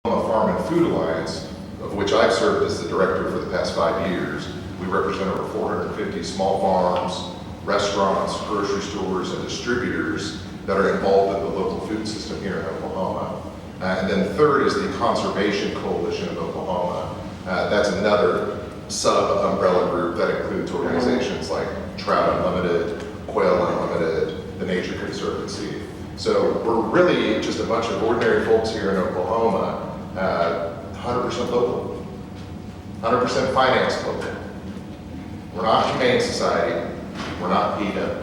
Farm and Food Alliance, of which I've served as the director for the past 5 years. We represent over 450 small farms, restaurants, grocery stores, and distributors that are involved in the local food system here in Oklahoma. And then third is the Conservation Coalition of Oklahoma. That's another sub-umbrella group that includes organizations like Trout Unlimited, Quail Unlimited, the Nature Conservancy. So we're really just a bunch of ordinary folks here in Oklahoma, 100% local, 100% financed local. We're not Humane Society, we're not PETA,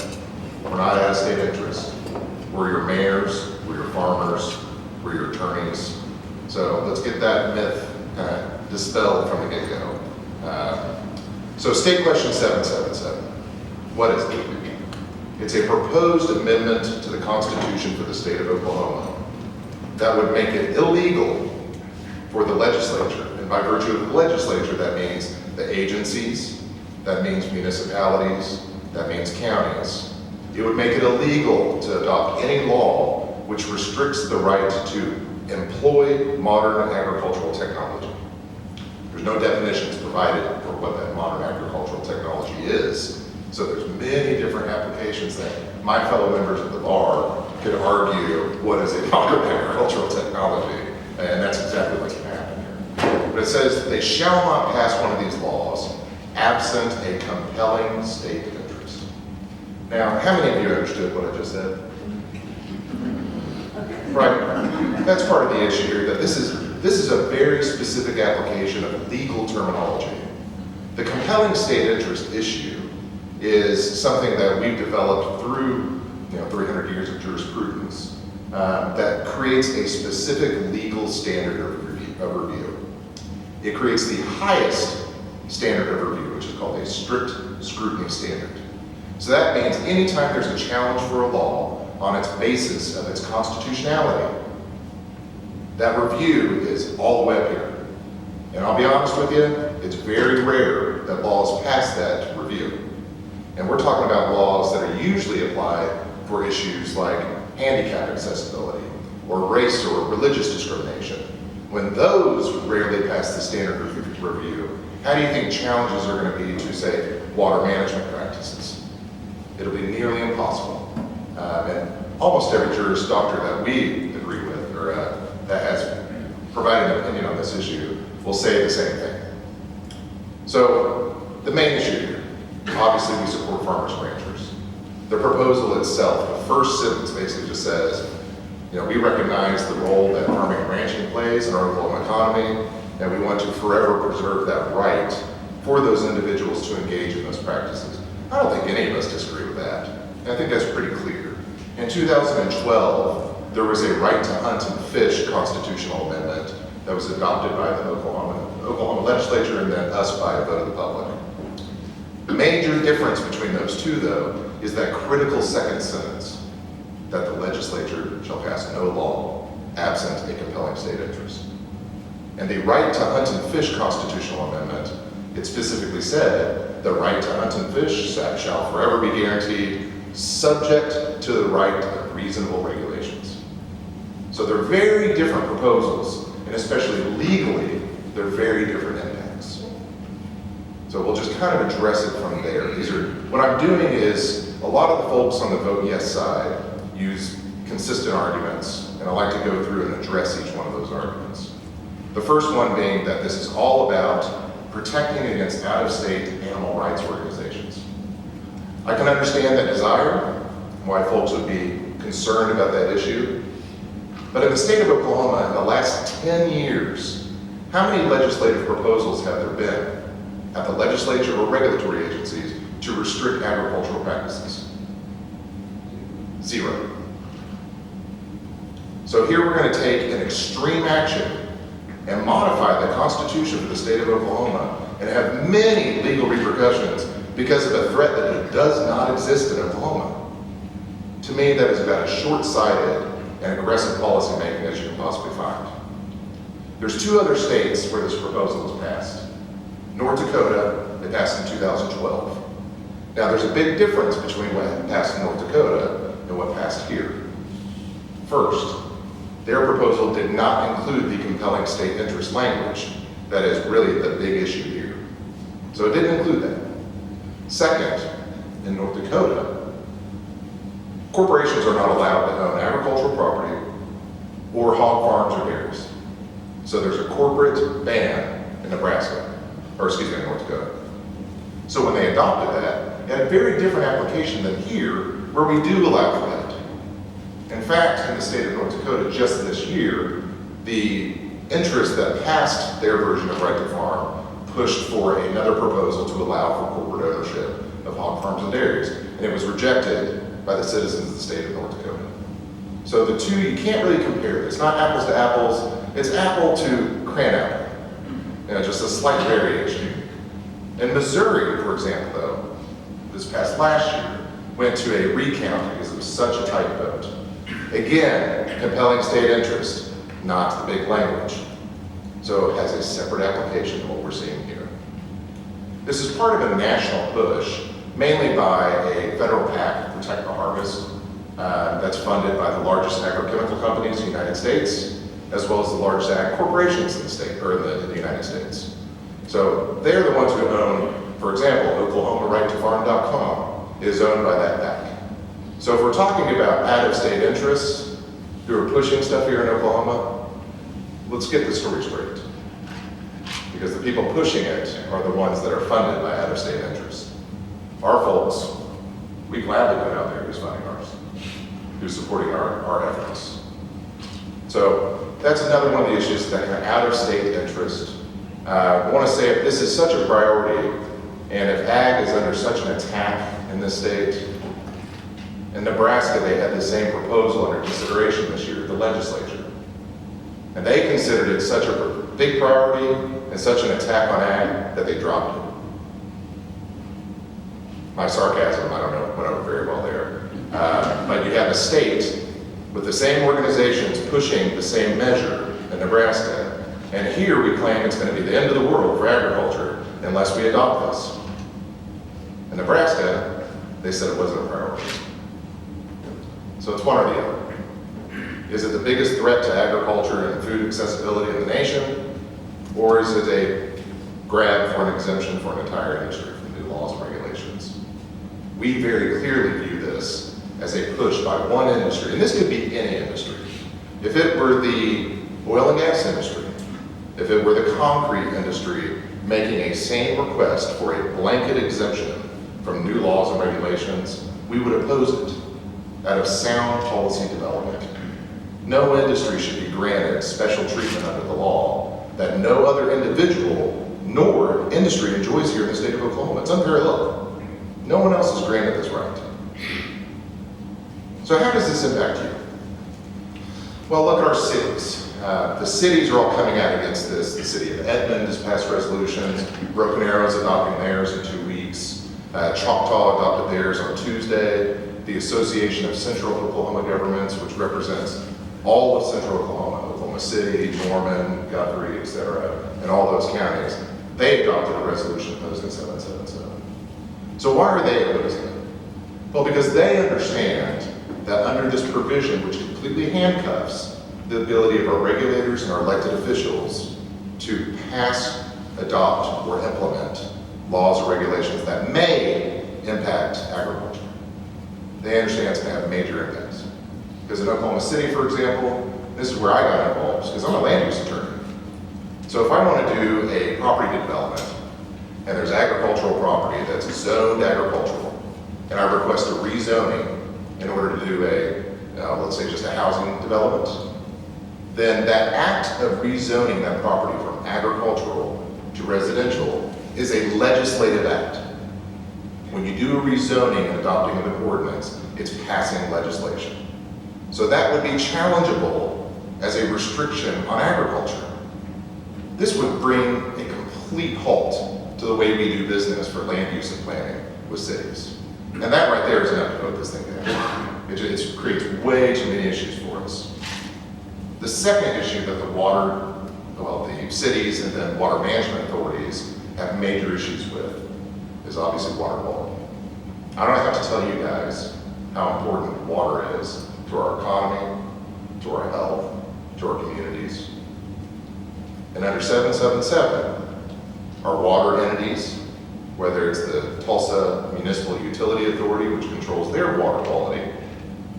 we're not out-of-state interest. We're your mayors, we're your farmers, we're your attorneys. So let's get that myth kind of dispelled from the get-go. So State Question 777, what is it? It's a proposed amendment to the Constitution for the state of Oklahoma that would make it illegal for the legislature, and by virtue of the legislature, that means the agencies, that means municipalities, that means counties. It would make it illegal to adopt any law which restricts the right to employ modern agricultural technology. There's no definitions provided for what that modern agricultural technology is. So there's many different applications that my fellow members of the bar could argue what is a modern agricultural technology, and that's exactly what's going to happen here. But it says they shall not pass one of these laws absent a compelling state interest. Now, how many of you understood what I just said? Right, that's part of the issue here, that this is a very specific application of legal terminology. The compelling state interest issue is something that we've developed through 300 years of jurisprudence that creates a specific legal standard of review. It creates the highest standard of review, which is called a strict scrutiny standard. So that means anytime there's a challenge for a law on its basis of its constitutionality, that review is all the way up here. And I'll be honest with you, it's very rare that laws pass that review. And we're talking about laws that are usually applied for issues like handicap accessibility or race or religious discrimination. When those rarely pass the standard review, how do you think challenges are going to be to, say, water management practices? It'll be nearly impossible. And almost every Juris Doctor that we agree with or that has provided an opinion on this issue will say the same thing. So the main issue here, obviously we support farmers and ranchers. The proposal itself, the first sentence basically just says, we recognize the role that farming and ranching plays in our Oklahoma economy, and we want to forever preserve that right for those individuals to engage in those practices. I don't think any of us disagree with that. And I think that's pretty clear. In 2012, there was a right to hunt and fish constitutional amendment that was adopted by the Oklahoma legislature and then us by a vote of the public. The major difference between those two, though, is that critical second sentence, that the legislature shall pass no law absent a compelling state interest. And the right to hunt and fish constitutional amendment, it specifically said, the right to hunt and fish shall forever be guaranteed, subject to the right of reasonable regulations. So they're very different proposals, and especially legally, they're very different impacts. So we'll just kind of address it from there. What I'm doing is, a lot of the folks on the vote yes side use consistent arguments, and I like to go through and address each one of those arguments. The first one being that this is all about protecting against out-of-state animal rights organizations. I can understand that desire, why folks would be concerned about that issue, but in the state of Oklahoma, in the last 10 years, how many legislative proposals have there been at the legislature or regulatory agencies to restrict agricultural practices? 0. So here we're going to take an extreme action and modify the Constitution for the state of Oklahoma and have many legal repercussions because of a threat that does not exist in Oklahoma. To me, that is about as short-sighted and aggressive policy making as you can possibly find. There's 2 other states where this proposal was passed. North Dakota, it passed in 2012. Now, there's a big difference between what passed in North Dakota and what passed here. First, their proposal did not include the compelling state interest language. That is really the big issue here. So it didn't include that. Second, in North Dakota, corporations are not allowed to own agricultural property or hog farms or dairies. So there's a corporate ban in Nebraska, or excuse me, in North Dakota. So when they adopted that, it had a very different application than here, where we do allow for that. In fact, in the state of North Dakota, just this year, the interest that passed their version of Right to Farm pushed for another proposal to allow for corporate ownership of hog farms and dairies, and it was rejected by the citizens of the state of North Dakota. So the two, you can't really compare. It's not apples to apples, it's apple to cranapple. Just a slight variation. In Missouri, for example, though, this past last year, went to a recount because it was such a tight vote. Again, compelling state interest, not the big language. So it has a separate application to what we're seeing here. This is part of a national push, mainly by a federal PAC, Protect the Harvest, that's funded by the largest agrochemical companies in the United States, as well as the largest ag corporations in the state, or in the United States. So they're the ones who own, for example, OklahomaRightToFarm.com is owned by that PAC. So if we're talking about out-of-state interests who are pushing stuff here in Oklahoma, let's get the story straight. Because the people pushing it are the ones that are funded by out-of-state interests. Our folks, we gladly put out there who's funding ours, who's supporting our efforts. So that's another one of the issues, that kind of out-of-state interest. I want to say, if this is such a priority, and if ag is under such an attack in this state, in Nebraska they had the same proposal under consideration this year at the legislature. And they considered it such a big priority and such an attack on ag that they dropped it. My sarcasm, I don't know, went over very well there. But you have a state with the same organizations pushing the same measure in Nebraska. And here we claim it's going to be the end of the world for agriculture unless we adopt this. In Nebraska, they said it wasn't a priority. So it's one or the other. Is it the biggest threat to agriculture and food accessibility in the nation? Or is it a grab for an exemption for an entire industry from new laws and regulations? We very clearly view this as a push by one industry, and this could be any industry. If it were the oil and gas industry, if it were the concrete industry making a same request for a blanket exemption from new laws and regulations, we would oppose it out of sound policy development. No industry should be granted special treatment under the law that no other individual nor industry enjoys here in the state of Oklahoma. It's unparalleled. No one else is granted this right. So how does this impact you? Well, look at our cities. The cities are all coming out against this. The city of Edmond has passed resolutions. Broken Arrow is adopting theirs in 2 weeks. Choctaw adopted theirs on Tuesday. The Association of Central Oklahoma Governments, which represents all of Central Oklahoma, Oklahoma City, Norman, Guthrie, etc., and all those counties, they adopted a resolution opposing 777. So why are they opposing it? Well, because they understand that under this provision, which completely handcuffs the ability of our regulators and our elected officials to pass, adopt, or implement laws or regulations that may impact agriculture. They understand it's going to have major impacts. Because in Oklahoma City, for example, this is where I got involved, because I'm a land use attorney. So if I want to do a property development, and there's agricultural property that's zoned agricultural, and I request a rezoning in order to do let's say just a housing development, then that act of rezoning that property from agricultural to residential is a legislative act. When you do a rezoning and adopting of an ordinance, it's passing legislation. So that would be challengeable as a restriction on agriculture. This would bring a complete halt to the way we do business for land use and planning with cities. And that right there is enough to vote this thing down. It creates way too many issues for us. The second issue that the cities and then water management authorities have major issues with is obviously water quality. I don't have to tell you guys how important water is to our economy, to our health, to our communities. And under 777, our water entities, whether it's the Tulsa Municipal Utility Authority, which controls their water quality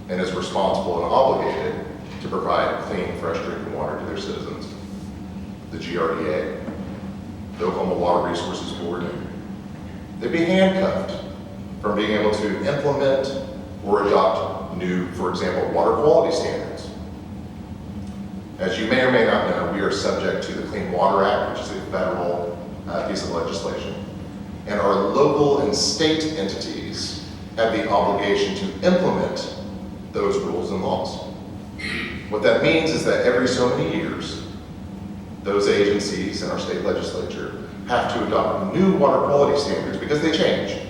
and is responsible and obligated to provide clean, fresh drinking water to their citizens, the GRDA, the Oklahoma Water Resources Board, they'd be handcuffed from being able to implement or adopt new, for example, water quality standards. As you may or may not know, we are subject to the Clean Water Act, which is a federal piece of legislation. And our local and state entities have the obligation to implement those rules and laws. What that means is that every so many years, those agencies in our state legislature have to adopt new water quality standards because they change.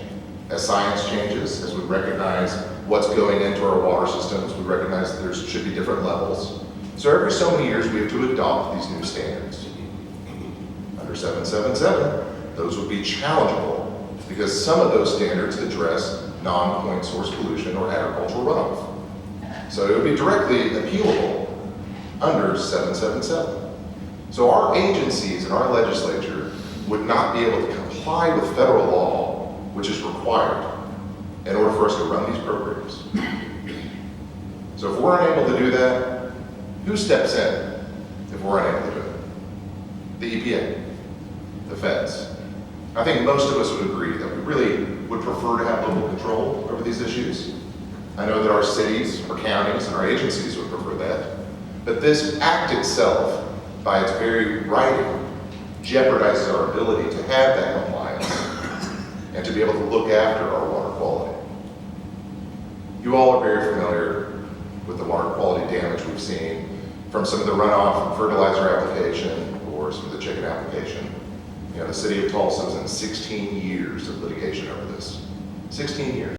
As science changes, as we recognize what's going into our water systems, we recognize that there should be different levels. So every so many years, we have to adopt these new standards. Under 777, those would be challengeable because some of those standards address non-point source pollution or agricultural runoff. So it would be directly appealable under 777. So our agencies and our legislature would not be able to comply with federal law, which is required in order for us to run these programs. So if we're unable to do that, who steps in if we're unable to do it? The EPA, the feds. I think most of us would agree that we really would prefer to have local control over these issues. I know that our cities, our counties, and our agencies would prefer that. But this act itself, by its very writing, jeopardizes our ability to have that compliance and to be able to look after our water quality. You all are very familiar with the water quality damage we've seen from some of the runoff from fertilizer application or some of the chicken application. You know, the city of Tulsa was in 16 years of litigation over this. 16 years.